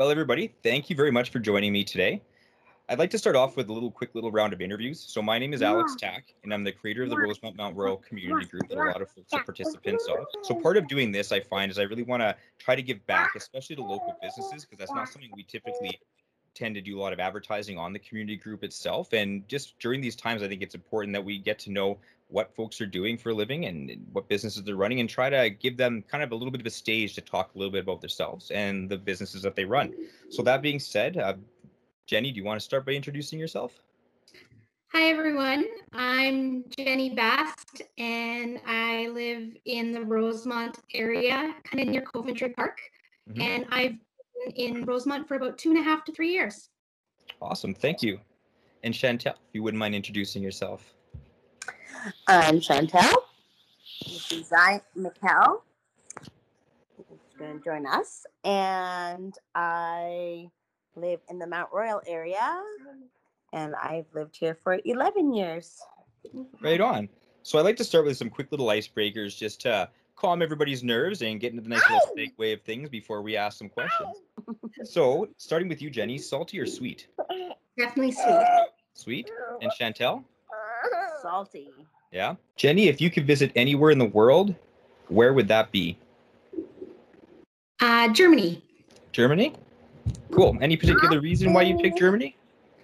Well, everybody, thank you very much for joining me today. I'd like to start off with a quick round of interviews. So my name is Alex Tack, and I'm the creator of the Rosemont Mount Royal community group that a lot of folks are participants of. So part of doing this, I find, is I really want to try to give back, especially to local businesses, because that's not something we typically tend to do a lot of advertising on the community group itself. And just during these times, I think it's important that we get to know what folks are doing for a living and what businesses they're running, and try to give them kind of a little bit of a stage to talk a little bit about themselves and the businesses that they run. So that being said, Jenni, do you want to start by introducing yourself? Hi, everyone. I'm Jenni Bast, and I live in the Rosemont area, kind of near Coventry Park. Mm-hmm. And I've been in Rosemont for about 2.5 to 3 years. Awesome. Thank you. And Chantel, if you wouldn't mind introducing yourself. I'm Chantel. This is Mikkel, who's going to join us. And I live in the Mount Royal area, and I've lived here for 11 years. Right on. So I'd like to start with some quick little icebreakers just to calm everybody's nerves and get into the nice little segue of things before we ask some questions. So starting with you, Jenni, salty or sweet? Definitely sweet. Sweet. And Chantel? Salty. Yeah. Jenni, if you could visit anywhere in the world, where would that be? Germany. Germany? Cool. Any particular reason why you picked Germany?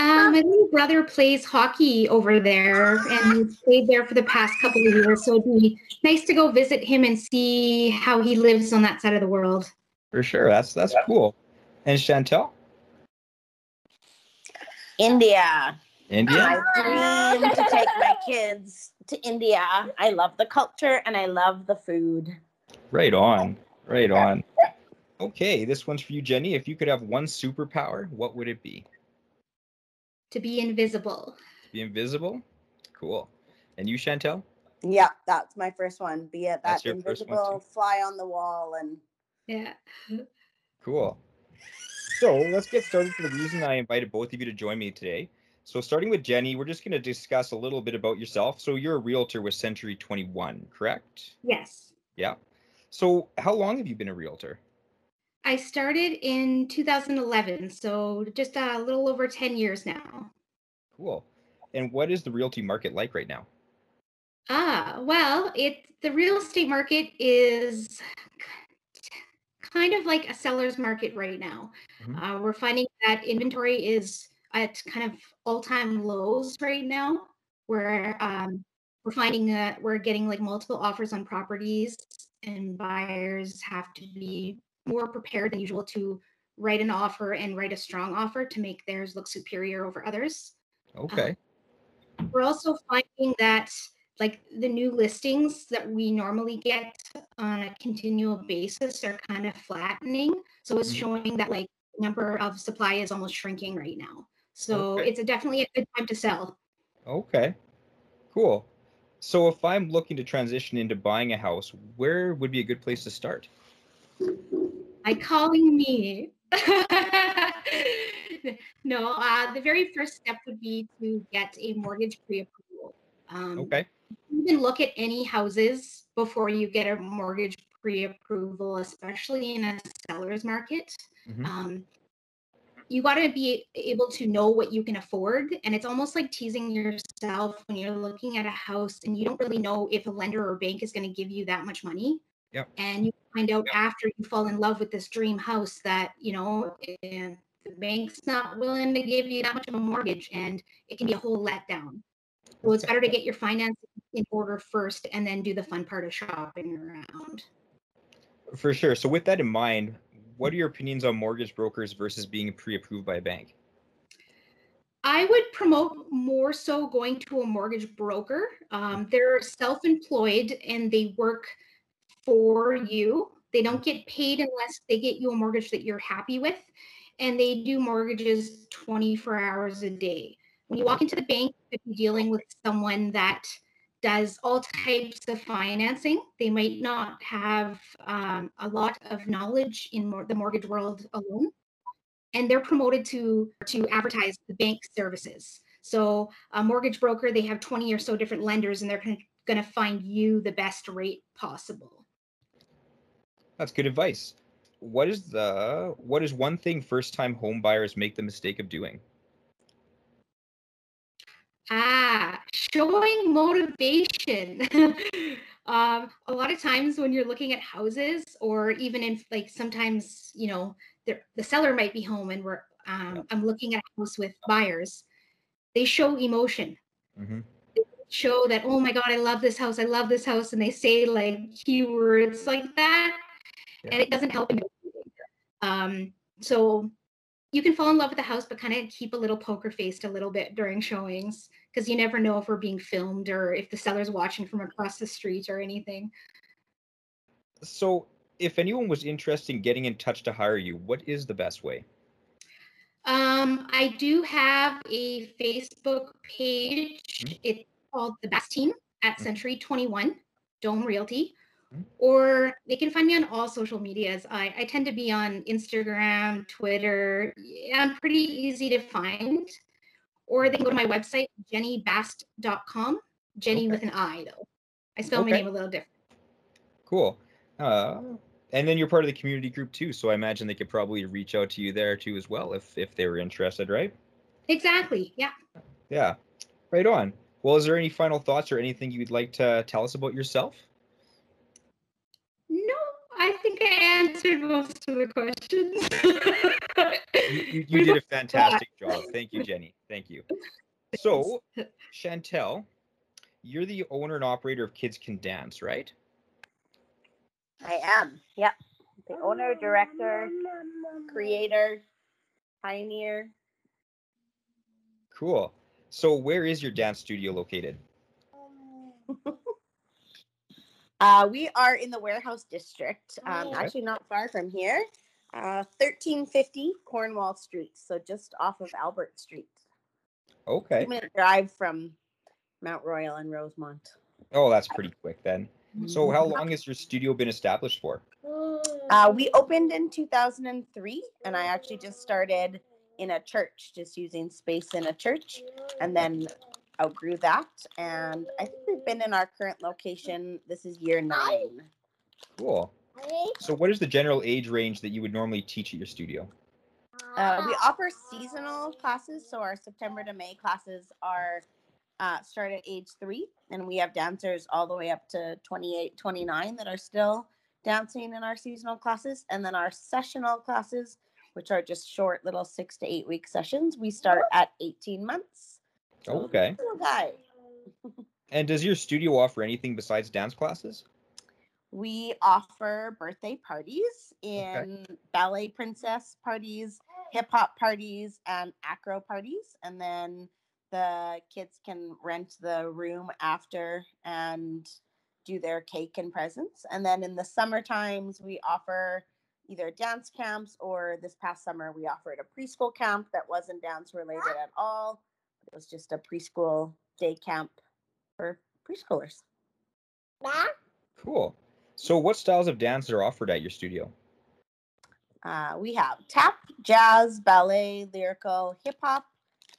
My little brother plays hockey over there, and he's played there for the past couple of years. So it'd be nice to go visit him and see how he lives on that side of the world. For sure. That's cool. And Chantel? India. India? I dream to take my kids to India. I love the culture and I love the food. Right on. Right on. Okay, this one's for you, Jenni. If you could have one superpower, what would it be? To be invisible. To be invisible? Cool. And you, Chantel? Yeah, that's my first one. Be it That's that your first one invisible too? fly on the wall and Yeah. Cool. So let's get started for the reason I invited both of you to join me today. So starting with Jenni, we're just going to discuss a little bit about yourself. So you're a realtor with Century 21, correct? Yes. Yeah. So how long have you been a realtor? I started in 2011, so just a little over 10 years now. Cool. And what is the realty market like right now? Well, the real estate market is kind of like a seller's market right now. Mm-hmm. We're finding that inventory is at kind of all-time lows right now, where we're finding that we're getting like multiple offers on properties, and buyers have to be more prepared than usual to write an offer and write a strong offer to make theirs look superior over others. Okay. We're also finding that like the new listings that we normally get on a continual basis are kind of flattening. So it's showing that like number of supply is almost shrinking right now. So Okay. it's definitely a good time to sell. Okay. Cool. So if I'm looking to transition into buying a house, where would be a good place to start? By calling me. No, the very first step would be to get a mortgage pre-approval. Okay. You can look at any houses before you get a mortgage pre-approval, especially in a seller's market. Mm-hmm. You got to be able to know what you can afford. And it's almost like teasing yourself when you're looking at a house and you don't really know if a lender or bank is going to give you that much money. Yep. And you find out after you fall in love with this dream house that, and the bank's not willing to give you that much of a mortgage, and it can be a whole letdown. So it's better to get your finances in order first and then do the fun part of shopping around. For sure. So with that in mind, what are your opinions on mortgage brokers versus being pre-approved by a bank? I would promote more so going to a mortgage broker. They're self-employed and they work for you. They don't get paid unless they get you a mortgage that you're happy with. And they do mortgages 24 hours a day. When you walk into the bank, you could be dealing with someone that does all types of financing. They might not have a lot of knowledge in the mortgage world alone. And they're promoted to advertise the bank services. So a mortgage broker, they have 20 or so different lenders, and they're going to find you the best rate possible. That's good advice. what is one thing first-time home buyers make the mistake of doing? Showing motivation. A lot of times when you're looking at houses, or even if like sometimes, the seller might be home and I'm looking at a house with buyers, they show emotion. Mm-hmm. They show that, oh my God, I love this house. I love this house. And they say like keywords like that, and it doesn't help. So you can fall in love with the house, but kind of keep a little poker faced a little bit during showings, because you never know if we're being filmed or if the seller's watching from across the street or anything. So if anyone was interested in getting in touch to hire you, what is the best way? I do have a Facebook page. Mm-hmm. It's called the Bast Team at Century 21 Dome Realty. Mm-hmm. Or they can find me on all social medias. I tend to be on Instagram, Twitter. Yeah, I'm pretty easy to find. Or they can go to my website, jennibast.com. Jenni with an I, though. I spell my name a little different. Cool. And then you're part of the community group too, so I imagine they could probably reach out to you there too as well if they were interested, right? Exactly. Yeah. Yeah. Right on. Well, is there any final thoughts or anything you'd like to tell us about yourself? No, I think I answered most of the questions. You did a fantastic job. Thank you, Jenni. Thank you. So, Chantel, you're the owner and operator of Kidscandance, right? I am. Yep. The owner, director, creator, pioneer. Cool. So where is your dance studio located? We are in the Warehouse District, actually not far from here, 1350 Cornwall Street, so just off of Albert Street. Okay. 2-minute drive from Mount Royal and Rosemont. Oh, that's pretty quick then. So how long has your studio been established for? We opened in 2003, and I actually just started in a church, just using space in a church, and then outgrew that. And I think we've been in our current location. This is year 9. Cool. So what is the general age range that you would normally teach at your studio? We offer seasonal classes, so our September to May classes are start at age 3, and we have dancers all the way up to 28, 29 that are still dancing in our seasonal classes. And then our sessional classes, which are just short little 6 to 8 week sessions, we start at 18 months. So Okay. little guy. And does your studio offer anything besides dance classes? We offer birthday parties in ballet princess parties, hip hop parties, and acro parties. And then the kids can rent the room after and do their cake and presents. And then in the summer times, we offer either dance camps, or this past summer, we offered a preschool camp that wasn't dance related at all. It was just a preschool day camp for preschoolers. Cool. So what styles of dance are offered at your studio? We have tap, jazz, ballet, lyrical, hip hop,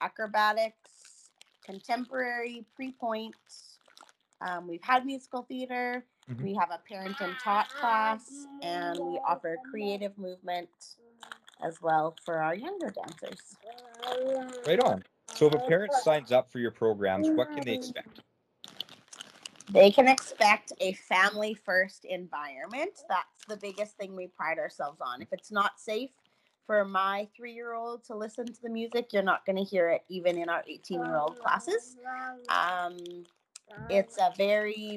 acrobatics, contemporary, pre-point. We've had musical theater. Mm-hmm. We have a parent and taught class, and we offer creative movement as well for our younger dancers. Right on. So if a parent signs up for your programs, what can they expect? They can expect a family-first environment. That's the biggest thing we pride ourselves on. If it's not safe for my 3-year-old to listen to the music, you're not going to hear it even in our 18-year-old classes.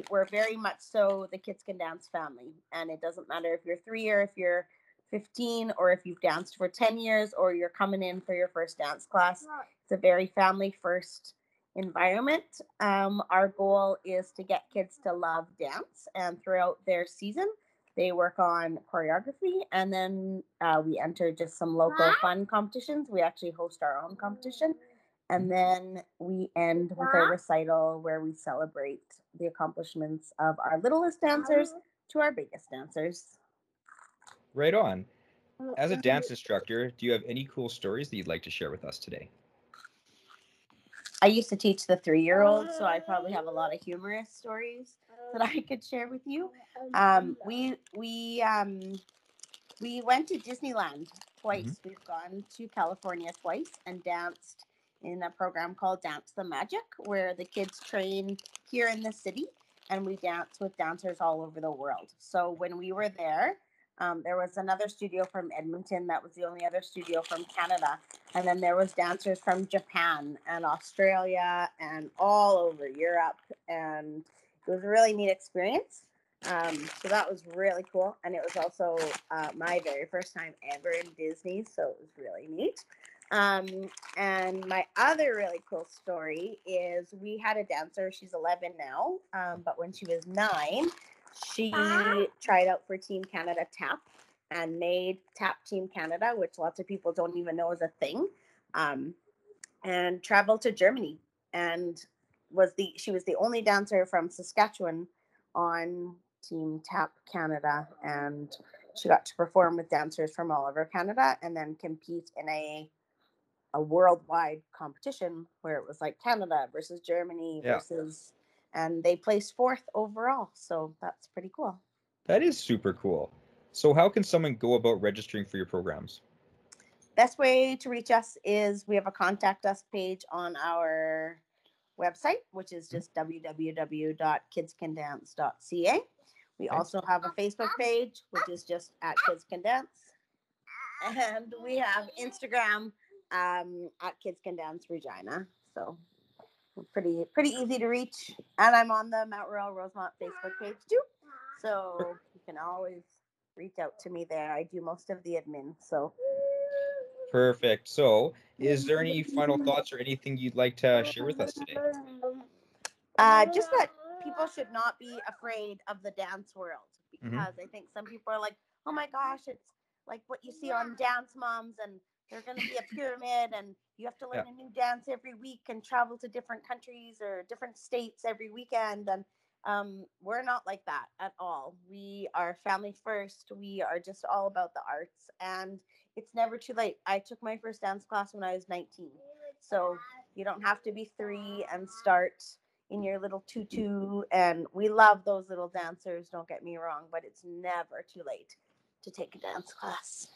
We're very much so the Kidscandance family. And it doesn't matter if you're 3 or if you're 15, or if you've danced for 10 years, or you're coming in for your first dance class. It's a very family-first environment. Our goal is to get kids to love dance, and throughout their season they work on choreography, and then we enter just some local fun competitions. We actually host our own competition, and then we end with a recital where we celebrate the accomplishments of our littlest dancers to our biggest dancers. Right on. As a dance instructor, do you have any cool stories that you'd like to share with us today? I used to teach the 3-year-olds, so I probably have a lot of humorous stories that I could share with you. We went to Disneyland twice. Mhm. We've gone to California twice and danced in a program called Dance the Magic, where the kids train here in the city, and we dance with dancers all over the world. So when we were there was another studio from Edmonton. That was the only other studio from Canada. And then there was dancers from Japan and Australia and all over Europe. And it was a really neat experience. So that was really cool. And it was also my very first time ever in Disney. So it was really neat. And my other really cool story is we had a dancer. She's 11 now. But when she was 9, she tried out for Team Canada TAP and made TAP Team Canada, which lots of people don't even know is a thing, and traveled to Germany and she was the only dancer from Saskatchewan on Team TAP Canada, and she got to perform with dancers from all over Canada and then compete in a worldwide competition where it was like Canada versus Germany versus, and they placed 4th overall. So that's pretty cool. That is super cool. So how can someone go about registering for your programs? Best way to reach us is we have a contact us page on our website, which is just www.kidscandance.ca. We also have a Facebook page, which is just at Kids Can Dance. And we have Instagram at Kids Can Dance Regina. So pretty easy to reach. And I'm on the Mount Royal Rosemont Facebook page too. So you can always reach out to me there. I do most of the admin. So Perfect. So is there any final thoughts or anything you'd like to share with us today? Just that people should not be afraid of the dance world, because I think some people are like, oh my gosh, it's like what you see on Dance Moms, and there's going to be a pyramid and you have to learn a new dance every week and travel to different countries or different states every weekend. And we're not like that at all. We are family first. We are just all about the arts, and it's never too late. I took my first dance class when I was 19. So you don't have to be 3 and start in your little tutu. And we love those little dancers, don't get me wrong, but it's never too late to take a dance class.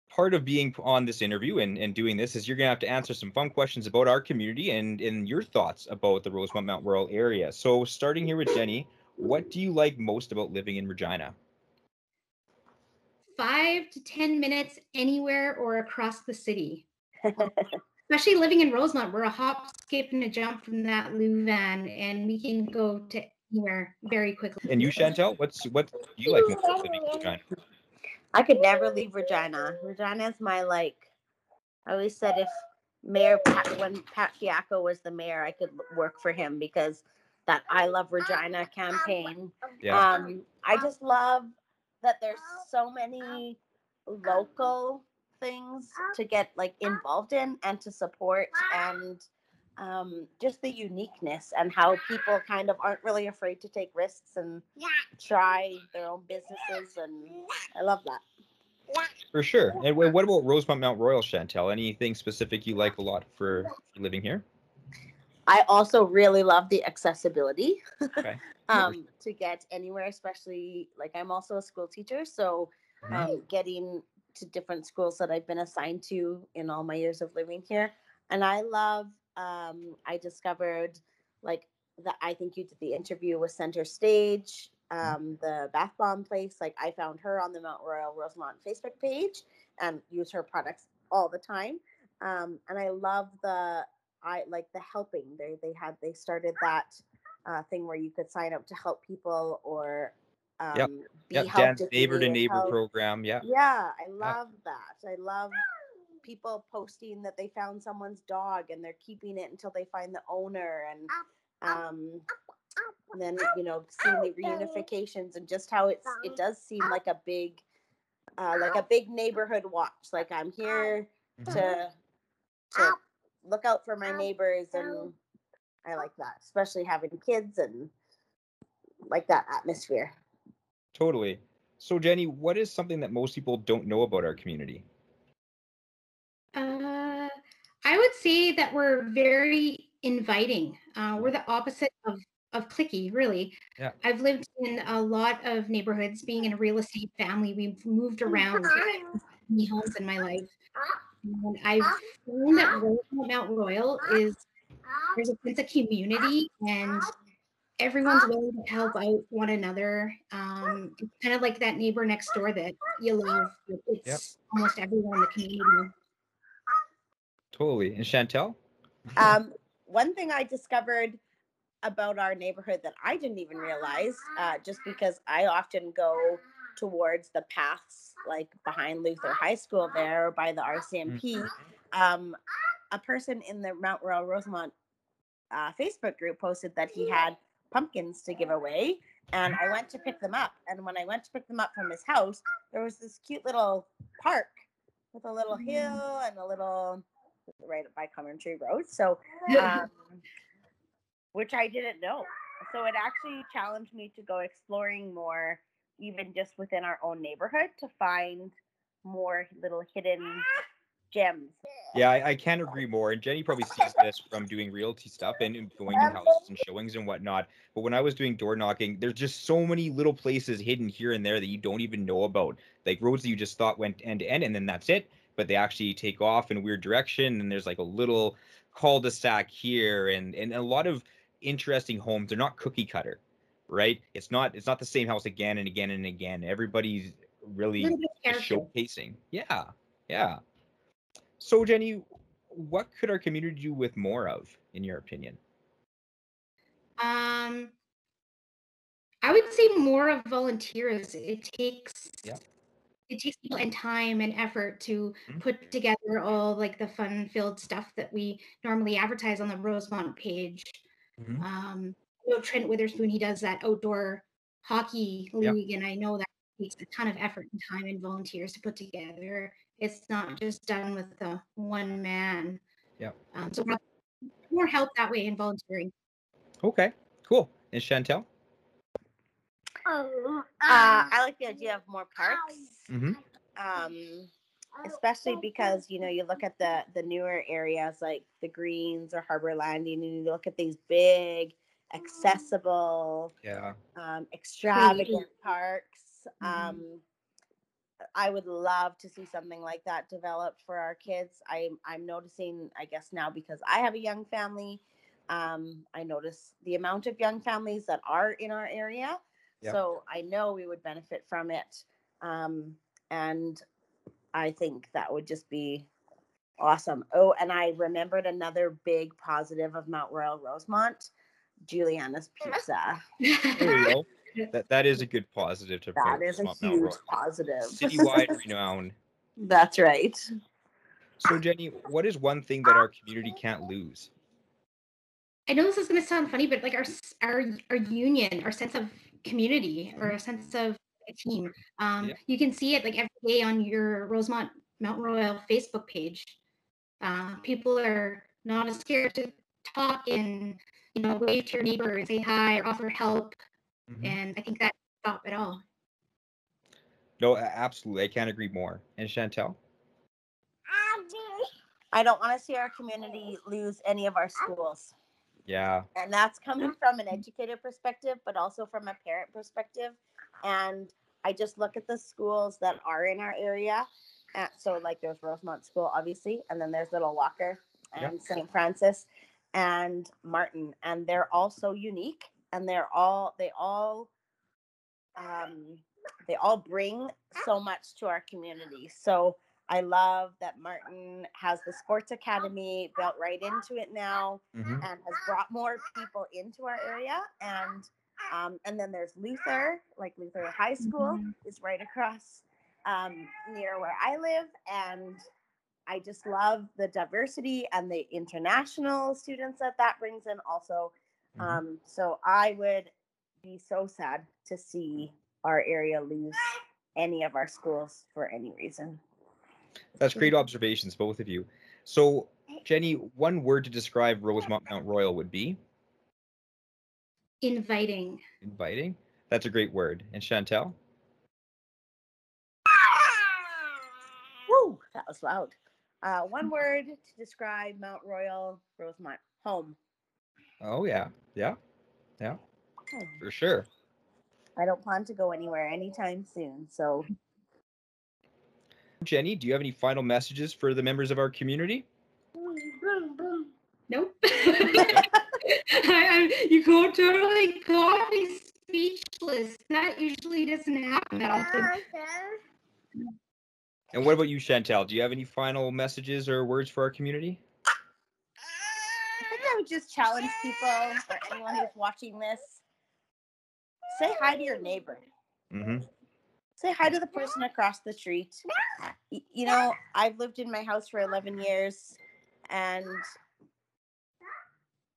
Part of being on this interview and doing this is you're going to have to answer some fun questions about our community and your thoughts about the Rosemont Mount Royal area. So starting here with Jenni, what do you like most about living in Regina? 5 to 10 minutes anywhere or across the city. Especially living in Rosemont, we're a hop, skip, and a jump from that Louvain, and we can go to anywhere very quickly. And you, Chantel, what do you like most about living in Regina? I could never leave Regina. Regina is my, like, I always said if when Pat Fiacco was the mayor, I could work for him, because that I Love Regina campaign. I just love that there's so many local things to get like involved in and to support, and just the uniqueness and how people kind of aren't really afraid to take risks and try their own businesses, and I love that. For sure. And what about Rosemont Mount Royal, Chantel? Anything specific you like a lot for living here? I also really love the accessibility Okay. to get anywhere, especially like I'm also a school teacher. So getting to different schools that I've been assigned to in all my years of living here. And I love, I discovered like that, I think you did the interview with Center Stage, the bath bomb place. Like I found her on the Mount Royal Rosemont Facebook page and use her products all the time. And I love the helping. They started that thing where you could sign up to help people or be helped. Dance neighbor to neighbor program. I love that. I love people posting that they found someone's dog and they're keeping it until they find the owner, and then seeing the reunifications and just how it does seem like a big neighborhood watch. Like I'm here to look out for my neighbors, and I like that, especially having kids and like that atmosphere. Totally. So Jenni, what is something that most people don't know about our community? I would say that we're very inviting. We're the opposite clicky, really. Yeah. I've lived in a lot of neighborhoods. Being in a real estate family, we've moved around many homes in my life. And I've found that Rosemont Mount Royal there's a sense of community, and everyone's willing to help out one another. It's kind of like that neighbor next door that you love. It's almost everyone in the community. Totally. And Chantel? One thing I discovered about our neighborhood that I didn't even realize, just because I often go towards the paths like behind Luther High School there by the RCMP. A person in the Mount Royal Rosemont Facebook group posted that he had pumpkins to give away, and I went to pick them up. And when I went to pick them up from his house, there was this cute little park with a little hill and a little right by Coventry Road. So, which I didn't know. So it actually challenged me to go exploring more, even just within our own neighborhood, to find more little hidden gems. Yeah, I can't agree more. And Jenni probably sees this from doing realty stuff and going to houses and showings and whatnot. But when I was doing door knocking, there's just so many little places hidden here and there that you don't even know about. Like roads that you just thought went end to end and then that's it. But they actually take off in a weird direction. And there's like a little cul-de-sac here and a lot of interesting homes. They're not cookie cutter, right? It's not the same house again and again and again. Everybody's really showcasing. Yeah. Yeah. So, Jenni, what could our community do with more of, in your opinion? I would say more of volunteers. It takes people and time and effort to put together all like the fun-filled stuff that we normally advertise on the Rosemont page. Trent Witherspoon, he does that outdoor hockey league, and I know that takes a ton of effort and time and volunteers to put together. It's not just done with the one man. So more help that way in volunteering. Okay, cool. And Chantel? I like the idea of more parks. Especially because you look at the newer areas like the Greens or Harbor Landing, and you look at these big, accessible, extravagant parks. I would love to see something like that developed for our kids. I'm noticing, I guess now because I have a young family, I notice the amount of young families that are in our area. So I know we would benefit from it. And I think that would just be awesome. Oh, and I remembered another big positive of Mount Royal Rosemont, Juliana's Pizza. There you go. That is a good positive to promote. That is a huge positive. Citywide renown. That's right. So, Jenni, what is one thing that our community can't lose? I know this is going to sound funny, but like our union, our sense of community, or a sense of a team. You can see it like every day on your Rosemont Mount Royal Facebook page. People are not as scared to talk and wave to your neighbor and say hi or offer help. And I think that stop it all. No, absolutely. I can't agree more. And Chantel? I don't want to see our community lose any of our schools. Yeah. And that's coming from an educator perspective, but also from a parent perspective. And I just look at the schools that are in our area. So like there's Rosemont School, obviously, and then there's Little Walker and St. Francis and Martin. And they're all so unique, and they all bring so much to our community. So I love that Martin has the sports academy built right into it now, and has brought more people into our area. And then there's Luther, like Luther High School is right across near where I live. And I just love the diversity and the international students that brings in also. So I would be so sad to see our area lose any of our schools for any reason. That's great observations, both of you. So, Jenni, one word to describe Rosemont Mount Royal would be? Inviting. Inviting? That's a great word. And Chantel? Woo, that was loud. One word to describe Mount Royal Rosemont: home. Oh, yeah. Yeah. Yeah, for sure. I don't plan to go anywhere anytime soon. So, Jenni, do you have any final messages for the members of our community? Nope. You go totally got me speechless. That usually doesn't happen that often. And what about you, Chantel? Do you have any final messages or words for our community? I think I would just challenge people or anyone who's watching this. Say hi to your neighbor. Mm-hmm. Say hi to the person across the street. You know, I've lived in my house for 11 years and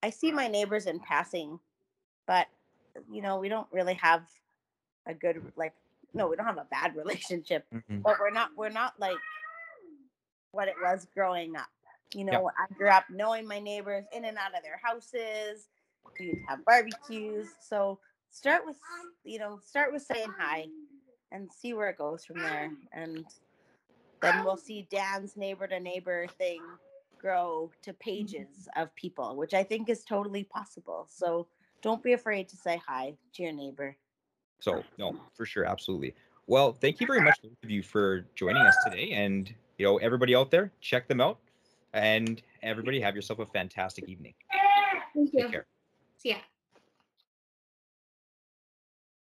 I see my neighbors in passing, but you know, we don't really have a good we don't have a bad relationship, Mm-hmm. but we're not like what it was growing up. You know, Yeah. I grew up knowing my neighbors in and out of their houses. We'd have barbecues. So start with saying hi and see where it goes from there. And then we'll see Dan's neighbor to neighbor thing grow to pages of people, which I think is totally possible. So don't be afraid to say hi to your neighbor. So, no, for sure. Absolutely. Well, thank you very much, both of you, for joining us today. And, everybody out there, check them out. And everybody have yourself a fantastic evening. Thank you. Take care. See ya.